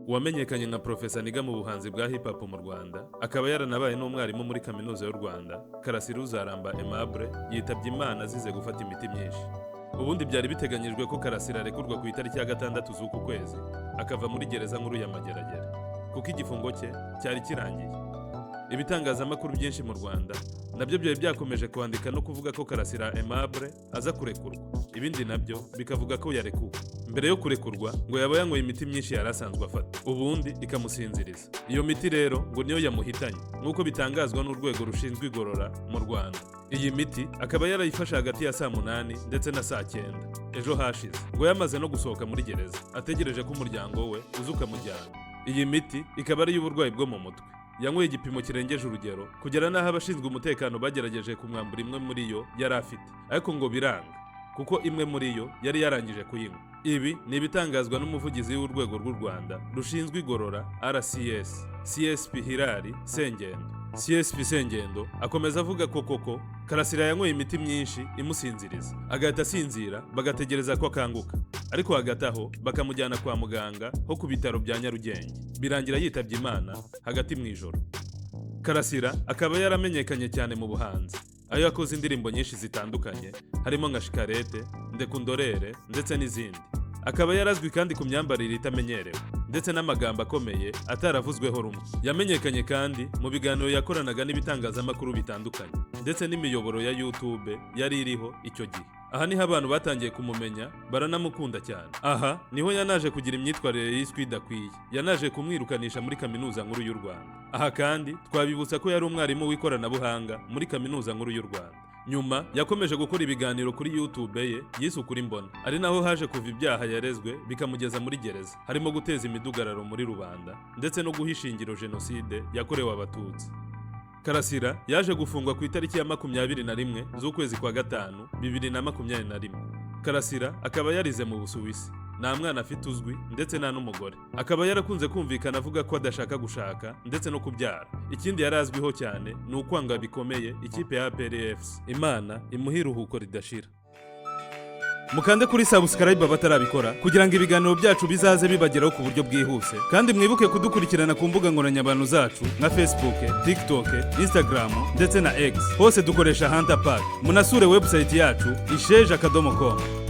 wamenyekanye nka Professor niga mu buhanzi bwa hip hop mu Rwanda, akaba yaranabaye n'umwarimu muri kaminuza y'u Rwanda, Karasira uzaramba Aimable yitabye Imana azize gufata imiti myinshi. Ubundi byari biteganyijwe ko Karasira arekurwa ku itariki ya 6 z'uku kwezi, akava muri gereza nkuru ya Mageragere, kuko igifungo cye cyari kirangiye. Ibitangazamakuru byinshi mu Rwanda nabyo byari byakomeje kwandika no kuvuga ko Karasira Aimable aza kurekurwa, ibindi nabyo bikavuga ko yarekuwe. Mbere yo kurekurwa ngo yaba yanyweye imiti myinshi yarasanzwe afata, ubundi ikamusinziriza. Iyo miti rero ngo niyo yamuhitanye, nk'uko bitangazwa n'urwego rushinzwe igorora mu Rwanda. Iyi miti akaba yarayifashe hagati ya saa 8 ndetse na saa 9 ejo hashize, ngo yamaze no gusohoka muri gereza, ategereje ko umuryango we uzuka mujyana. Iyi miti ikaba ari y'uburwayi bwo mu mutwe. Yanyweye igipimo kirengeje urugero, kugera n'aho abashinzwe umutekano bagerageje kumwambura imwe muri yo yari afite, ariko ngo biranga, kuko imwe muri yo yari yarangije kuyinywa. Ibi ni ibitangazwa n'umuvugizi w'urwego rw'u Rwanda rushinzwe igorora RCS, CSP Hilary Sengendo. CSP Sengendo akomeza avuga ko koko Karasira yanyweye imiti myinshi imusinziriza, agahita asinzira bagategereza ko akanguka, ariko hagati aho bakamujyana kwa muganga ho ku bitaro bya Nyarugenge, birangira yitabye Imana hagati mu ijoro. Karasira akaba yaramenyekanye cyane mu buhanzi, ayo yakoze indirimbo nyinshi zitandukanye harimo nka Shikarete, Ndekundorere ndetse n'izindi. Akaba yarazwi kandi ku myambarire itamenyerewe ndetse n'amagambo akomeye ataravuzweho rumwe. Yamenyekanye kandi mu biganiro yakoranaga n'ibitangazamakuru bitandukanye ndetse n'imiyoboro ya YouTube yari iriho icyo gihe. Aha niho abantu batangiye kumumenya, baranamukunda cyane. Aha niho yanaje kugira imyitwarire yiswe idakwiye, yanaje kumwirukanisha muri kaminuza nkuru y'u Rwanda. Aha kandi twabibutsa ko yari umwarimu w'ikoranabuhanga muri kaminuza nkuru y'u Rwanda. Nyuma yakomeje gukora ibiganiro kuri YouTube ye yise Ukuri Mbona, ari naho haje kuva ibyaha yarezwe bikamugeza muri gereza, harimo guteza imidugararo muri rubanda ndetse no guhishingiro jenoside yakorewe Abatutsi. Karasira yaje gufungwa ku itariki ya 21 z'ukwezi kwa 5 2021. Karasira akaba yarize mu Busuwisi, nta mwana afite uzwi ndetse nta n'umugore. Akaba yarakunze kumvikana avuga ko adashaka gushaka ndetse no kubyara. Ikindi yarazwiho cyane ni ukwanga bikomeye ikipe ya APRFC. Imana imuhe iruhuko ridashira. Mukande kuri subscribe batarabikora kugira ngo ibiganiro byacu bizaze bibageraho ku buryo bwihuse, kandi mwibuke kudukurikirana ku mbuga nkoranyambaga zacu nka Facebook, TikTok, Instagram ndetse na X. Hose dukoresha Hunter Park. Munasure website yacu isheja.com.